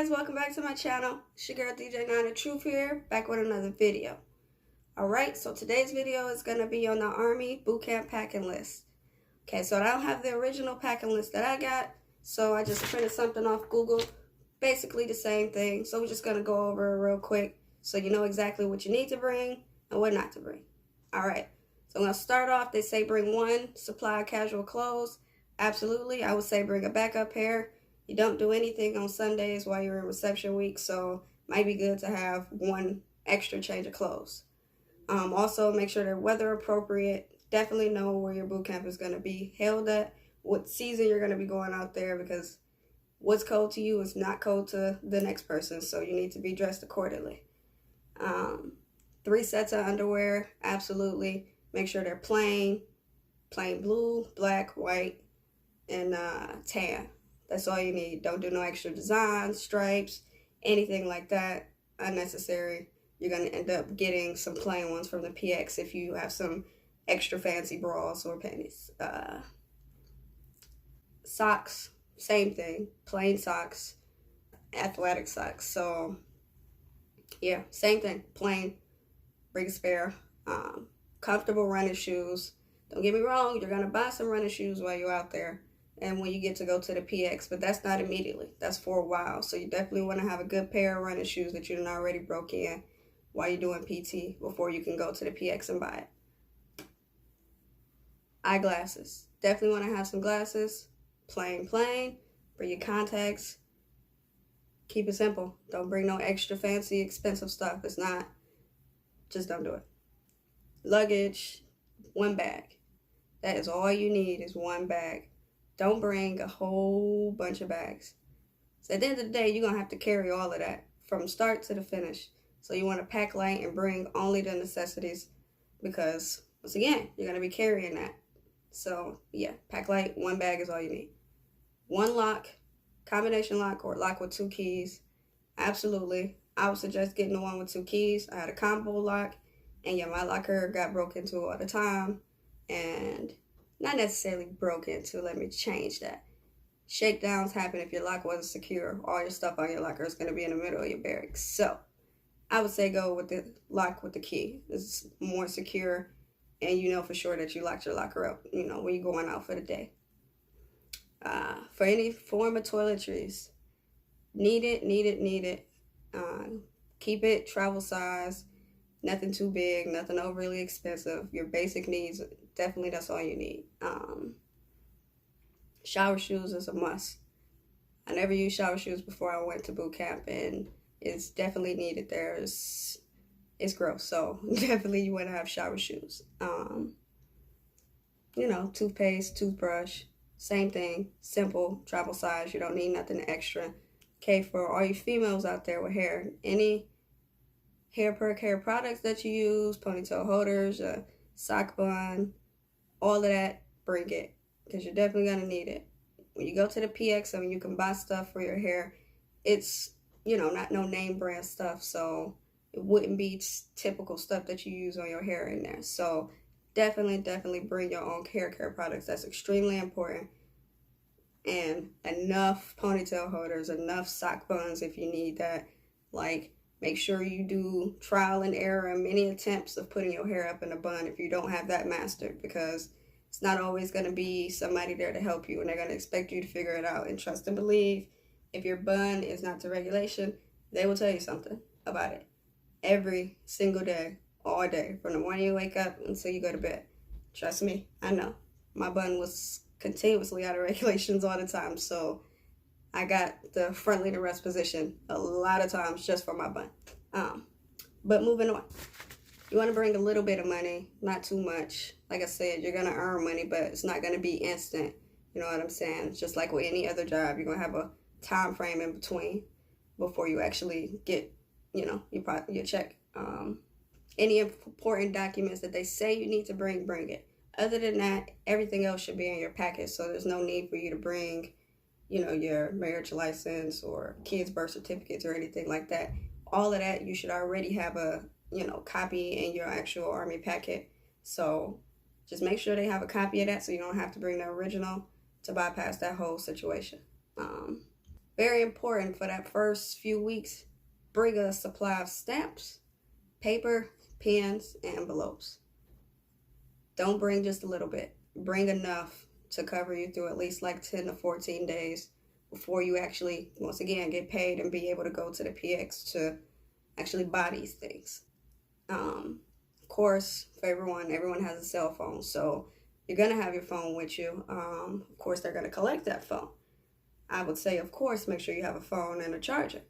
guys, welcome back to my channel. It's your girl DJ 9 The Truth here, back with another video. Alright, so today's video is going to be on the Army Bootcamp packing list. Okay, so I don't have the original packing list that I got, so I just printed something off Google. Basically the same thing, so we're just going to go over it real quick so you know exactly what you need to bring and what not to bring. Alright, so I'm going to start off. They say bring one supply of casual clothes. Absolutely, I would say bring a backup pair. You don't do anything on Sundays while you're in reception week, so might be good to have one extra change of clothes. Also, make sure they're weather appropriate. Definitely know where your boot camp is going to be held at, what season you're going to be going out there, because what's cold to you is not cold to the next person, so you need to be dressed accordingly. 3 sets of underwear, absolutely. Make sure they're plain blue, black, white, and tan. That's all you need. Don't do no extra designs, stripes, anything like that. Unnecessary. You're going to end up getting some plain ones from the PX if you have some extra fancy bras or panties. Socks, same thing. Plain socks, athletic socks. So, yeah, same thing. Plain, bring a spare. Comfortable running shoes. Don't get me wrong, you're going to buy some running shoes while you're out there and when you get to go to the PX, but that's not immediately. That's for a while. So you definitely want to have a good pair of running shoes that you done already broke in while you're doing PT before you can go to the PX and buy it. Eyeglasses. Definitely want to have some glasses. Plain. Bring your contacts. Keep it simple. Don't bring no extra fancy, expensive stuff. It's not. Just don't do it. Luggage. 1 bag. That is all you need is 1 bag. Don't bring a whole bunch of bags. So at the end of the day, you're going to have to carry all of that from start to the finish. So you want to pack light and bring only the necessities because, once again, you're going to be carrying that. So, yeah, pack light. 1 bag is all you need. 1 lock, combination lock or lock with 2 keys. Absolutely. I would suggest getting the one with 2 keys. I had a combo lock, and yeah, my locker got broke into all the time. And not necessarily broke into, let me change that. Shakedowns happen if your lock wasn't secure. All your stuff on your locker is going to be in the middle of your barracks. So I would say go with the lock with the key. It's more secure, and you know for sure that you locked your locker up, you know, when you're going out for the day. For any form of toiletries, need it. Keep it travel size. Nothing too big, nothing overly expensive. Your basic needs, definitely that's all you need. Shower shoes is a must. I never used shower shoes before I went to boot camp, and it's definitely needed there. It's gross, so definitely you want to have shower shoes. You know, toothpaste, toothbrush, same thing. Simple, travel size. You don't need nothing extra. Okay, for all you females out there with hair, any hair perk hair products that you use, ponytail holders, a sock bun, all of that, bring it because you're definitely going to need it. When you go to the PX, I mean, you can buy stuff for your hair. It's, you know, not no name brand stuff, so it wouldn't be typical stuff that you use on your hair in there. So definitely bring your own hair care products. That's extremely important. And enough ponytail holders, enough sock buns if you need that. Like, make sure you do trial and error and many attempts of putting your hair up in a bun if you don't have that mastered, because it's not always going to be somebody there to help you, and they're going to expect you to figure it out. And trust and believe, if your bun is not to regulation, they will tell you something about it every single day, all day, from the morning you wake up until you go to bed. Trust me, I know. My bun was continuously out of regulations all the time, so I got the front leader rest position a lot of times just for my bun. But moving on. You want to bring a little bit of money, not too much. Like I said, you're going to earn money, but it's not going to be instant. You know what I'm saying? It's just like with any other job, you're going to have a time frame in between before you actually get, you know, your check. Any important documents that they say you need to bring it. Other than that, everything else should be in your package, so there's no need for you to bring, you know, your marriage license or kids' birth certificates or anything like that. All of that, you should already have a, you know, copy in your actual Army packet. So just make sure they have a copy of that so you don't have to bring the original to bypass that whole situation. Very important for that first few weeks. Bring a supply of stamps, paper, pens, and envelopes. Don't bring just a little bit. Bring enough to cover you through at least like 10 to 14 days before you actually, once again, get paid and be able to go to the PX to actually buy these things. Of course, for everyone has a cell phone, so you're going to have your phone with you. Of course, they're going to collect that phone. I would say, of course, make sure you have a phone and a charger.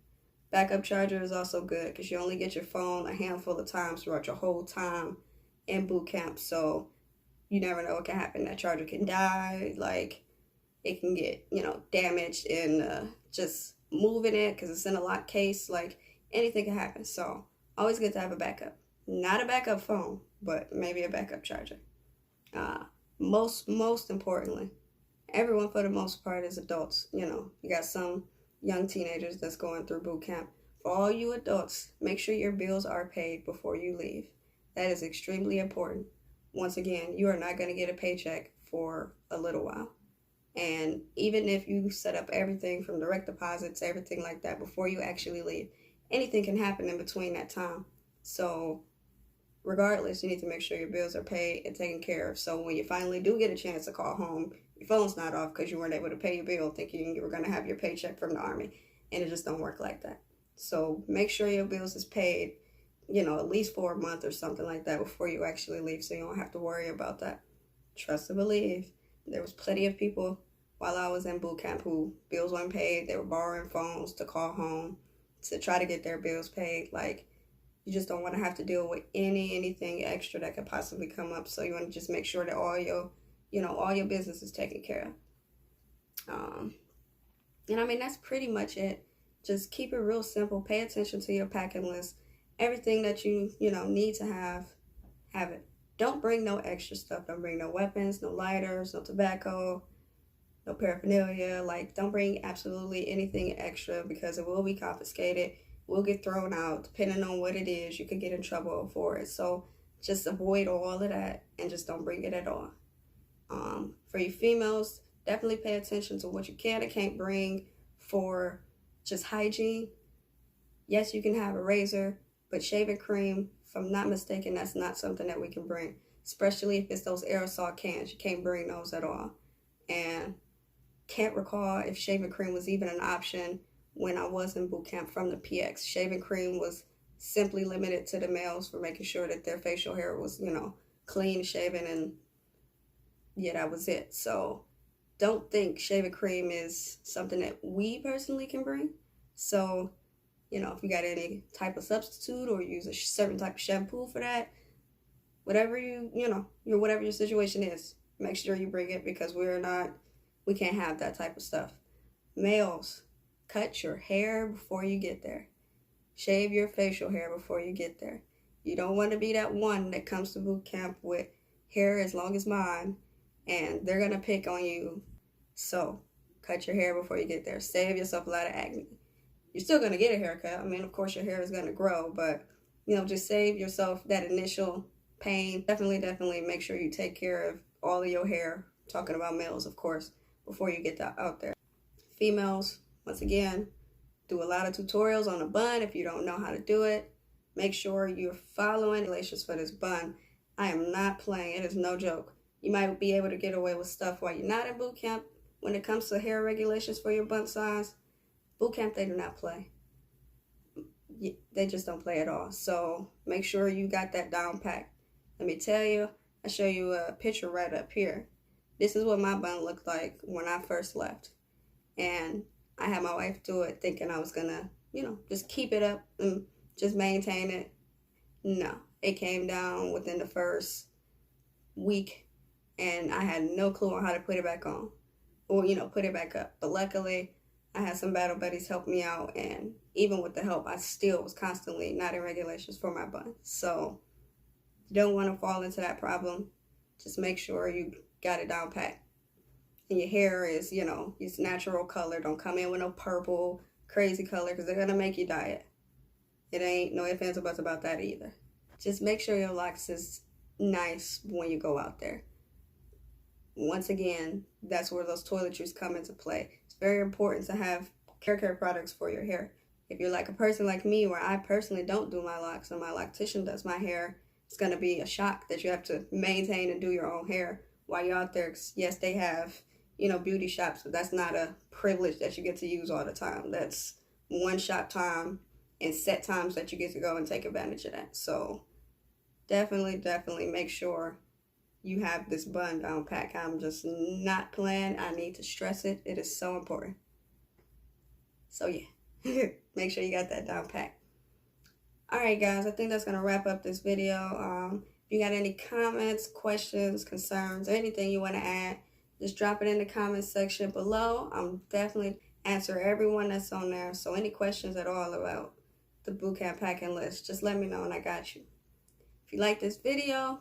Backup charger is also good because you only get your phone a handful of times throughout your whole time in boot camp, so you never know what can happen. That charger can die, like it can get, damaged in just moving it because it's in a locked case. Like anything can happen. So always good to have a backup. Not a backup phone, but maybe a backup charger. Most importantly, everyone for the most part is adults. You got some young teenagers that's going through boot camp. For all you adults, make sure your bills are paid before you leave. That is extremely important. Once again, you are not going to get a paycheck for a little while. And even if you set up everything from direct deposits, everything like that before you actually leave, anything can happen in between that time. So regardless, you need to make sure your bills are paid and taken care of. So when you finally do get a chance to call home, your phone's not off because you weren't able to pay your bill thinking you were going to have your paycheck from the Army. And it just don't work like that. So make sure your bills is paid, at least for a month or something like that before you actually leave, so you don't have to worry about that. Trust and believe. There was plenty of people while I was in boot camp who bills weren't paid. They were borrowing phones to call home to try to get their bills paid. Like, you just don't want to have to deal with anything extra that could possibly come up. So you want to just make sure that all your business is taken care of. And that's pretty much it. Just keep it real simple. Pay attention to your packing list. Everything that you need to have it. Don't bring no extra stuff. Don't bring no weapons, no lighters, no tobacco, no paraphernalia. Like, don't bring absolutely anything extra because it will be confiscated, will get thrown out. Depending on what it is, you could get in trouble for it. So just avoid all of that and just don't bring it at all. For you females, definitely pay attention to what you can and can't bring for just hygiene. Yes, you can have a razor, but shaving cream, if I'm not mistaken, that's not something that we can bring, especially if it's those aerosol cans. You can't bring those at all. And can't recall if shaving cream was even an option when I was in boot camp from the PX. Shaving cream was simply limited to the males for making sure that their facial hair was, clean shaven, and yeah, that was it. So don't think shaving cream is something that we personally can bring. So, if you got any type of substitute or use a certain type of shampoo for that, whatever whatever your situation is, make sure you bring it because we can't have that type of stuff. Males, cut your hair before you get there. Shave your facial hair before you get there. You don't want to be that one that comes to boot camp with hair as long as mine and they're going to pick on you. So cut your hair before you get there. Save yourself a lot of acne. You're still going to get a haircut. Of course your hair is going to grow, but, just save yourself that initial pain. Definitely make sure you take care of all of your hair. Talking about males, of course, before you get that out there. Females, once again, do a lot of tutorials on a bun if you don't know how to do it. Make sure you're following regulations for this bun. I am not playing. It is no joke. You might be able to get away with stuff while you're not in boot camp. When it comes to hair regulations for your bun size, boot camp, they do not play. They just don't play at all. So make sure you got that down pat. Let me tell you, I'll show you a picture right up here. This is what my bun looked like when I first left. And I had my wife do it thinking I was going to, just keep it up and just maintain it. No, it came down within the first week and I had no clue on how to put it back on or, put it back up. But luckily, I had some battle buddies help me out, and even with the help, I still was constantly not in regulations for my bun. So you don't want to fall into that problem. Just make sure you got it down pat. And your hair is, its natural color. Don't come in with no purple, crazy color because they're going to make you dye it. It ain't no ifs, ands, or buts about that either. Just make sure your locks is nice when you go out there. Once again, that's where those toiletries come into play. It's very important to have care products for your hair. If you're like a person like me, where I personally don't do my locks and my loctician does my hair, it's going to be a shock that you have to maintain and do your own hair while you're out there. Yes, they have, beauty shops, but that's not a privilege that you get to use all the time. That's one shop time and set times that you get to go and take advantage of that. So definitely make sure you have this bun down pat. I'm just not playing. I need to stress it. It is so important. So yeah, make sure you got that down pat. Alright guys, I think that's going to wrap up this video. If you got any comments, questions, concerns, or anything you want to add, just drop it in the comment section below. I'm definitely answer everyone that's on there. So any questions at all about the bootcamp packing list, just let me know and I got you. If you like this video,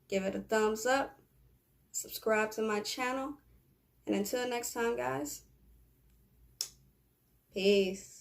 give it a thumbs up, subscribe to my channel, and until next time guys, peace.